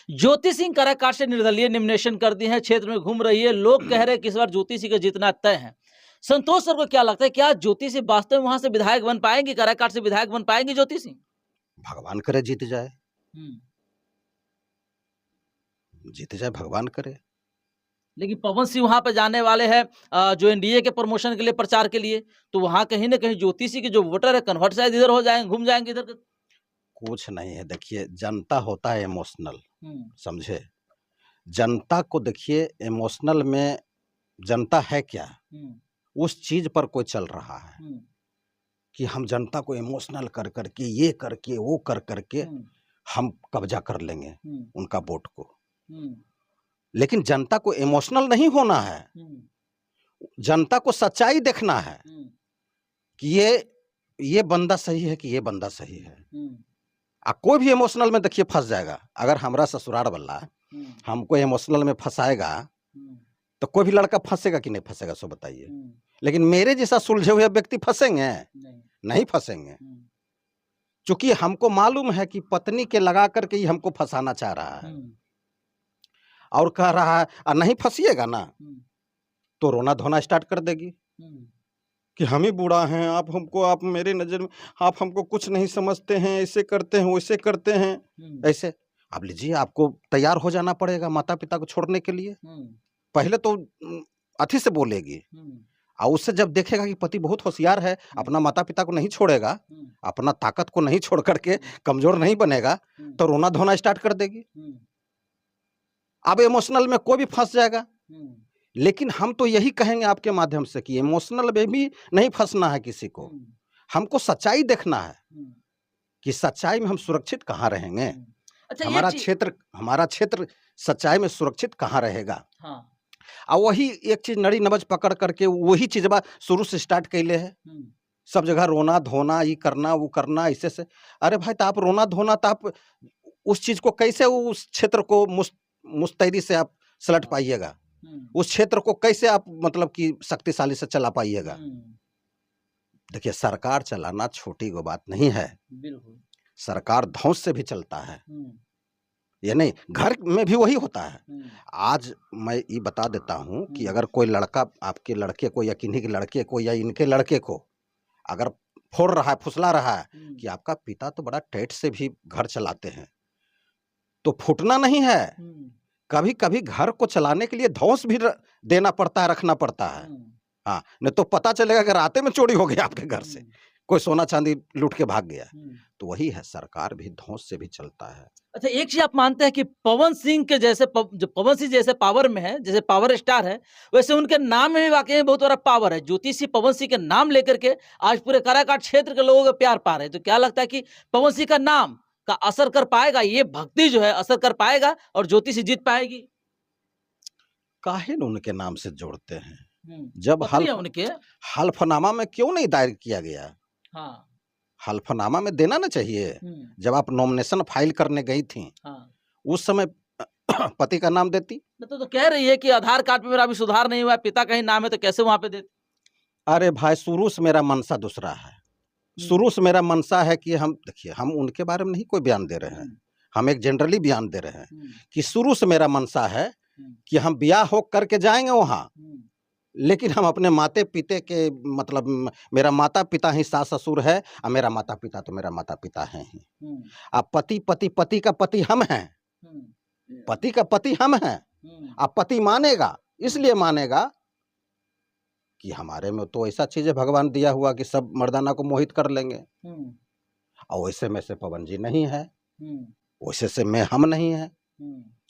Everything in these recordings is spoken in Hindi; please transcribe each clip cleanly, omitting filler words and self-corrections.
ज्योति सिंह काराकाट से निर्दलीय नॉमिनेशन कर दी है, क्षेत्र में घूम रही है, लोग कह रहे हैं कि इस बार ज्योति सिंह का जीतना तय है। संतोष सर को क्या लगता है, क्या ज्योति सिंह वास्तव में वहां से विधायक बन पाएंगे, काराकाट से विधायक बन पाएंगे ज्योति सिंह? भगवान करे जीत जाए, हम्म। जीत जाए, भगवान करे। लेकिन पवन सिंह वहां पे जाने वाले हैं जो एनडीए के प्रमोशन के लिए, प्रचार के लिए, तो वहां कहीं ना कहीं ज्योति सिंह के जो वोटर है कन्वर्ट शायद इधर हो जाएंगे, घूम जाएंगे इधर। कुछ नहीं है, देखिए जनता होता है इमोशनल, हम्म। समझे। जनता को देखिए इमोशनल में जनता है क्या, उस चीज पर कोई चल रहा है कि हम जनता को इमोशनल कर करके, ये करके, वो कर करके हम कब्जा कर लेंगे उनका वोट को। लेकिन जनता को इमोशनल नहीं होना है, जनता को सच्चाई देखना है कि ये बंदा सही है कि ये बंदा सही है। कोई भी इमोशनल में देखिए फंस जाएगा। अगर हमारा ससुराल वाला हमको इमोशनल में फंसाएगा तो कोई भी लड़का फंसेगा कि नहीं फंसेगा, सो बताइए। लेकिन मेरे जैसा सुलझे हुए व्यक्ति फंसेंगे? नहीं फंसेंगे, क्योंकि हमको मालूम है कि पत्नी के लगा करके ही हमको फंसाना चाह रहा है और कह रहा है नहीं फंसिएगा ना तो रोना धोना स्टार्ट कर देगी कि हम ही बूढ़ा हैं, आप मेरे नजर में आप हमको कुछ नहीं समझते हैं, ऐसे करते हैं, वैसे करते हैं। ऐसे आप लीजिए, आपको तैयार हो जाना पड़ेगा माता पिता को छोड़ने के लिए। पहले तो अति से बोलेगी और उससे जब देखेगा कि पति बहुत होशियार है, अपना माता पिता को नहीं छोड़ेगा, अपना ताकत को नहीं छोड़ करके कमजोर नहीं बनेगा, तो रोना धोना स्टार्ट कर देगी। अब इमोशनल में कोई भी फंस जाएगा। लेकिन हम तो यही कहेंगे आपके माध्यम से कि इमोशनल में भी नहीं फंसना है किसी को, हमको सच्चाई देखना है कि सच्चाई में हम सुरक्षित कहाँ रहेंगे। अच्छा, हमारा क्षेत्र सच्चाई में सुरक्षित कहाँ रहेगा। और वही एक चीज नड़ी नबज पकड़ करके वही चीज शुरू से स्टार्ट कैले है। सब जगह रोना धोना, ये करना वो करना, ऐसे से। अरे भाई, तो आप रोना धोना, तो आप उस चीज को कैसे, उस क्षेत्र को मुस्तैदी से आप सलट पाइएगा, उस क्षेत्र को कैसे आप मतलब कि शक्तिशाली से चला पाइएगा। देखिए, सरकार चलाना छोटी को बात नहीं है। सरकार धौंस से भी चलता है, ये नहीं, घर में भी वही होता है। आज मैं ये बता देता हूं कि अगर कोई लड़का आपके लड़के को या किन्हीं के लड़के को या इनके लड़के को अगर फोड़ रहा है, फुसला रहा है कि आपका पिता तो बड़ा टेट से भी घर चलाते हैं, तो फूटना नहीं है। कभी कभी घर को चलाने के लिए धौंस भी देना पड़ता है, रखना पड़ता है। हाँ, नहीं तो पता चलेगा कि राते में चोरी हो गया आपके घर से, कोई सोना चांदी लूट के भाग गया। तो वही है, सरकार भी धौंस से भी चलता है। अच्छा, एक चीज आप मानते हैं कि पवन सिंह के जैसे जो पवन सिंह जैसे पावर में है, जैसे पावर स्टार है, वैसे उनके नाम में भी वाकई में बहुत बड़ा पावर है। ज्योति सिंह पवन सिंह के नाम लेकर के आज पूरे काराकाट क्षेत्र के लोगों को प्यार पा रहे हैं। तो क्या लगता है कि पवन सिंह का नाम का असर कर पाएगा, ये भक्ति जो है असर कर पाएगा और ज्योति सिंह जीत पाएगी? काहे न उनके नाम से जोड़ते हैं? जब हल्फनामा में क्यों नहीं दायर किया गया? हाँ, हल्फनामा में देना ना चाहिए। जब आप नॉमिनेशन फाइल करने गई थी, उस समय पति का नाम देती। तो कह रही है कि आधार कार्ड पे मेरा अभी सुधार नहीं हुआ, पिता का ही नाम है, तो कैसे वहां पे देती? अरे भाई, शुरू से मेरा मनसा दूसरा है। शुरू से मेरा मनसा है कि हम, देखिए, हम उनके बारे में नहीं कोई बयान दे रहे हैं, हम एक जनरली बयान दे रहे हैं कि शुरू से मेरा मनसा है कि हम ब्याह हो करके जाएंगे वहां, लेकिन हम अपने माते पिता के, मतलब मेरा माता पिता ही सास ससुर है और मेरा माता पिता तो मेरा माता पिता है ही। अब पति का पति हम हैं, पति का पति हम हैं। अब पति मानेगा, इसलिए मानेगा कि हमारे में तो ऐसा चीज है भगवान दिया हुआ कि सब मर्दाना को मोहित कर लेंगे। और वैसे में से पवन जी नहीं है, वैसे से मैं हम नहीं है,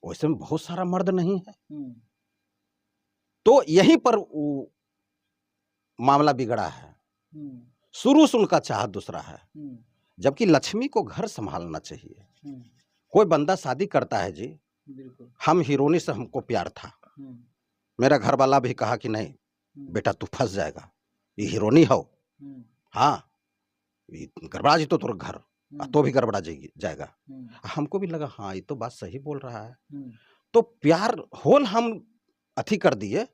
वैसे में बहुत सारा मर्द नहीं है। तो यहीं पर मामला बिगड़ा है। शुरू से उनका चाहत दूसरा है, जबकि लक्ष्मी को घर संभालना चाहिए। कोई बंदा शादी करता है जी, हम हीरोनी से हमको प्यार था, मेरा घर वाला भी कहा कि नहीं बेटा तू फंस जाएगा, ये हीरोनी हो, हाँ गड़बड़ा जी तो तुर घर तो भी गड़बड़ा जाएगा। हमको भी लगा हाँ ये तो बात सही बोल रहा है। तो प्यार होल हम अथी कर दिए,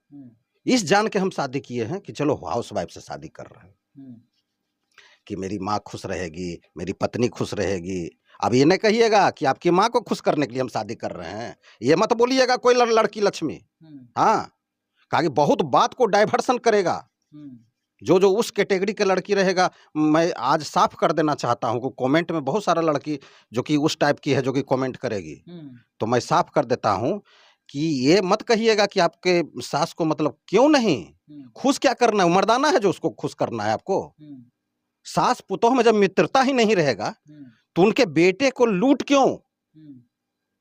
इस जान के हम शादी किए हैं कि चलो हाउस वाइफ से शादी कर रहे हैं कि मेरी माँ खुश रहेगी, मेरी पत्नी खुश रहेगी अब ये नहीं कहिएगा कि आपकी माँ को खुश करने के लिए हम शादी कर रहे हैं, ये मत बोलिएगा कोई लड़की लक्ष्मी। हाँ, कहा कि बहुत बात को डाइवर्सन करेगा। जो जो उस कैटेगरी के लड़की रहेगा, मैं आज साफ कर देना चाहता हूँ कि कमेंट में बहुत सारा लड़की जो कि उस टाइप की है जो कि कमेंट करेगी, तो मैं साफ कर देता हूँ कि ये मत कहिएगा कि आपके सास को मतलब क्यों नहीं खुश क्या करना है, मर्दाना है जो उसको खुश करना है आपको। सास पुतोह में जब मित्रता ही नहीं रहेगा तो उनके बेटे को लूट क्यों,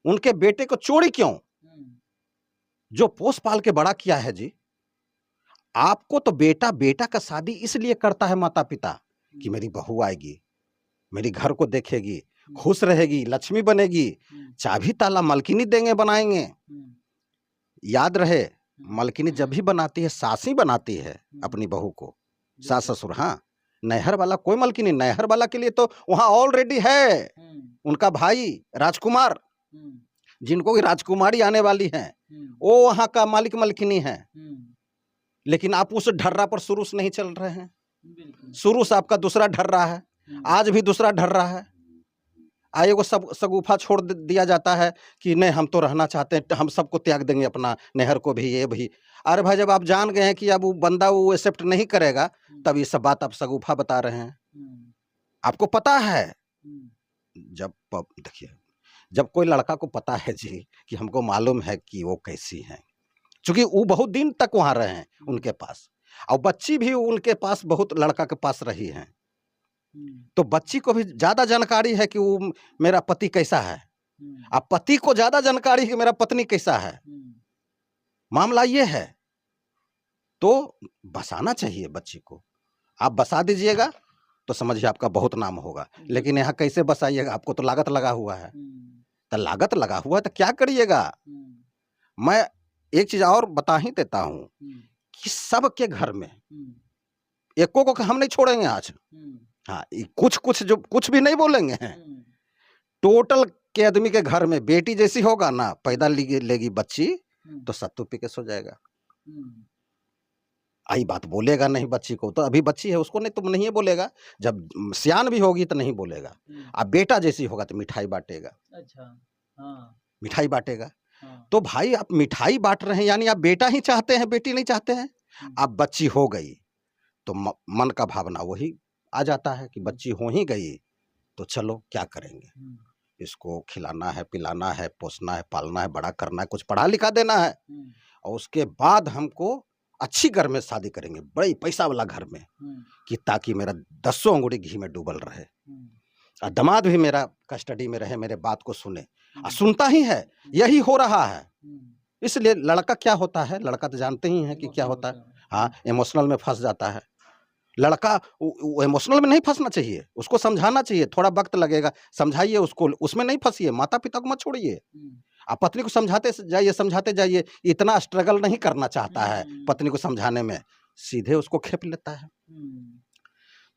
उनके बेटे को चोरी क्यों? जो पोस पाल के बड़ा किया है जी, आपको तो बेटा का शादी इसलिए करता है माता पिता कि मेरी बहू आएगी, मेरी घर को देखेगी, खुश रहेगी, लक्ष्मी बनेगी, चाबी ताला मालकिनी देंगे, बनाएंगे। याद रहे, मालकिनी जब भी बनाती है सास ही बनाती है अपनी बहू को, सास ससुर। हाँ, नैहर वाला कोई मालकिनी, नैहर वाला के लिए तो वहां ऑलरेडी है उनका भाई राजकुमार, जिनको की राजकुमारी आने वाली है, वो वहां का मालिक मालकिनी है। लेकिन आप उस ढर्रा पर शुरू से नहीं चल रहे हैं, शुरू से आपका दूसरा ढर्रा है, आज भी दूसरा ढर्रा है। आए को सब सगुफा छोड़ दिया जाता है कि नहीं हम तो रहना चाहते हैं, हम सबको त्याग देंगे, अपना नहर को भी, ये भी। अरे भाई, जब आप जान गए हैं कि अब वो बंदा वो एक्सेप्ट नहीं करेगा, तब ये सब बात आप सगुफा बता रहे हैं। आपको पता है, जब देखिए, जब कोई लड़का को पता है जी कि हमको मालूम है कि वो कैसी है, क्योंकि वो बहुत दिन तक वहां रहे हैं उनके पास, और बच्ची भी उनके पास बहुत लड़का के पास रही है, तो बच्ची को भी ज्यादा जानकारी है कि वो मेरा पति कैसा है, अब पति को ज्यादा जानकारी है कि मेरा पत्नी कैसा है। मामला ये है, तो बसाना चाहिए बच्ची को। आप बसा दीजिएगा तो समझिए आपका बहुत नाम होगा, लेकिन यहाँ कैसे बसाइएगा, आपको तो लागत लगा हुआ है। तो लागत लगा हुआ है तो क्या करिएगा। मैं एक चीज और बता ही देता हूं कि सबके घर में एको को हम नहीं छोड़ेंगे आज। हाँ, कुछ जो कुछ भी नहीं बोलेंगे हैं, टोटल के आदमी के घर में बेटी जैसी होगा ना, पैदा लेगी बच्ची तो सत्तू पी के सो जाएगा। आई बात बोलेगा नहीं बच्ची को, तो अभी बच्ची है उसको नहीं, तुम नहीं बोलेगा, जब सियान भी होगी तो नहीं बोलेगा। अब बेटा जैसी होगा तो मिठाई बांटेगा। अच्छा, हाँ, मिठाई बांटेगा। हाँ। तो भाई आप मिठाई बांट रहे हैं, यानी आप बेटा ही चाहते हैं, बेटी नहीं चाहते हैं। अब बच्ची हो गई तो मन का भावना वही आ जाता है कि बच्ची हो ही गई तो चलो क्या करेंगे, इसको खिलाना है, पिलाना है, पोसना है, पालना है, बड़ा करना है, कुछ पढ़ा लिखा देना है, और उसके बाद हमको अच्छी घर में शादी करेंगे, बड़ी पैसा वाला घर में, कि ताकि मेरा 10 अंगुरी घी में डूबल रहे, और दामाद भी मेरा कस्टडी में रहे, मेरे बात को सुने। सुनता ही है, यही हो रहा है। इसलिए लड़का क्या होता है, लड़का तो जानते ही है कि क्या होता है। हाँ, इमोशनल में फंस जाता है लड़का। इमोशनल में नहीं फंसना चाहिए, उसको समझाना चाहिए, थोड़ा वक्त लगेगा, समझाइए उसको, उसमें नहीं फंसिए, माता पिता को मत छोड़िए। आप पत्नी को समझाते जाइए, इतना स्ट्रगल नहीं करना चाहता है पत्नी को समझाने में, सीधे उसको खेप लेता है।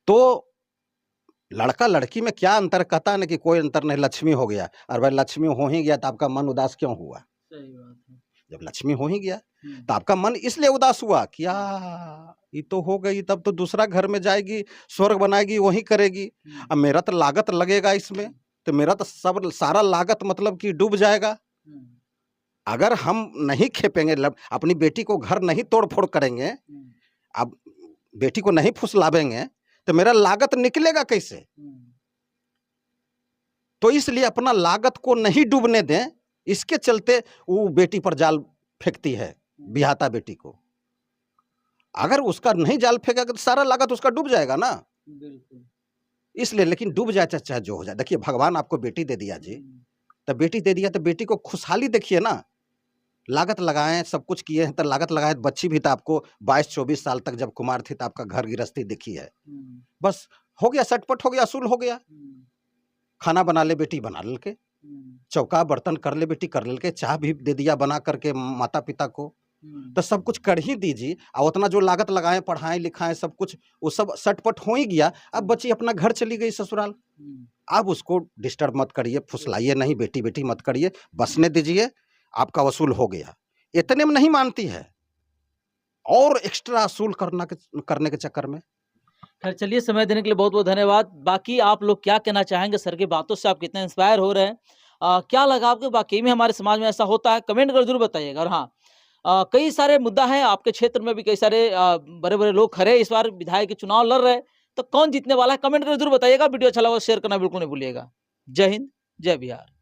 तो लड़का लड़की में क्या अंतर, कहता है ना कि कोई अंतर नहीं, लक्ष्मी हो गया। और भाई लक्ष्मी हो ही गया तो आपका मन उदास क्यों हुआ? सही बात है। जब लक्ष्मी हो ही गया तो आपका मन इसलिए उदास हुआ कि ये तो हो गई, तब तो दूसरा घर में जाएगी, स्वर्ग बनाएगी, वही करेगी। अब मेरा तो लागत लगेगा इसमें, तो मेरा तो सब सारा लागत मतलब कि डूब जाएगा। अगर हम नहीं खेपेंगे, अपनी बेटी को घर नहीं तोड़ फोड़ करेंगे, अब बेटी को नहीं फुसलावेंगे, तो मेरा लागत निकलेगा कैसे? तो इसलिए अपना लागत को नहीं डूबने दें, इसके चलते वो बेटी पर जाल फेंकती है, बिहाता बेटी को। अगर उसका नहीं जाल फेंकेगा तो सारा लागत उसका डूब जाएगा ना। बिल्कुल। इसलिए, लेकिन डूब जाए चाहे जो हो जाए, देखिए भगवान आपको बेटी दे दिया जी, तो बेटी दे दिया तो बेटी को खुशहाली देखिए ना। लागत लगाएं, सब कुछ किए हैं तो लागत लगाए। बच्ची भी तो आपको 22-24 साल तक जब कुमार थी तो आपका घर गृहस्थी दिखी है, बस हो गया, सटपट हो गया, असूल हो गया। खाना बना ले बेटी, बना ले के, चौका बर्तन कर ले बेटी, कर ले के, चाह भी दे दिया बना करके माता पिता को, तो सब कुछ कर ही दीजिए। और उतना जो लागत लगाएं, पढ़ाएं लिखाएं, सब कुछ वो सब सटपट हो ही गया। अब बच्ची अपना घर चली गई ससुराल, अब उसको डिस्टर्ब मत करिए, फुसलाइए नहीं, बेटी बेटी मत करिए, बसने दीजिए, आपका वसूल हो गया। इतने में नहीं मानती है, और एक्स्ट्रा वसूल करने के चक्कर में खैर चलिए, समय देने के लिए बहुत-बहुत धन्यवाद। बाकी आप लोग क्या कहना चाहेंगे सर की बातों से, आप कितने इंस्पायर हो रहे हैं? क्या लगा आपको वाक़ई में हमारे समाज में ऐसा होता है? कमेंट कर ज़रूर बताइएगा। और हाँ, कई सारे मुद्दा हैं, आपके क्षेत्र में भी कई सारे बड़े-बड़े लोग खड़े इस बार विधायक के चुनाव लड़ रहे हैं, तो कौन जीतने वाला है? कमेंट करके ज़रूर बताइएगा। वीडियो अच्छा लगा तो शेयर करना बिल्कुल नहीं भूलिएगा। जय हिंद, जय बिहार।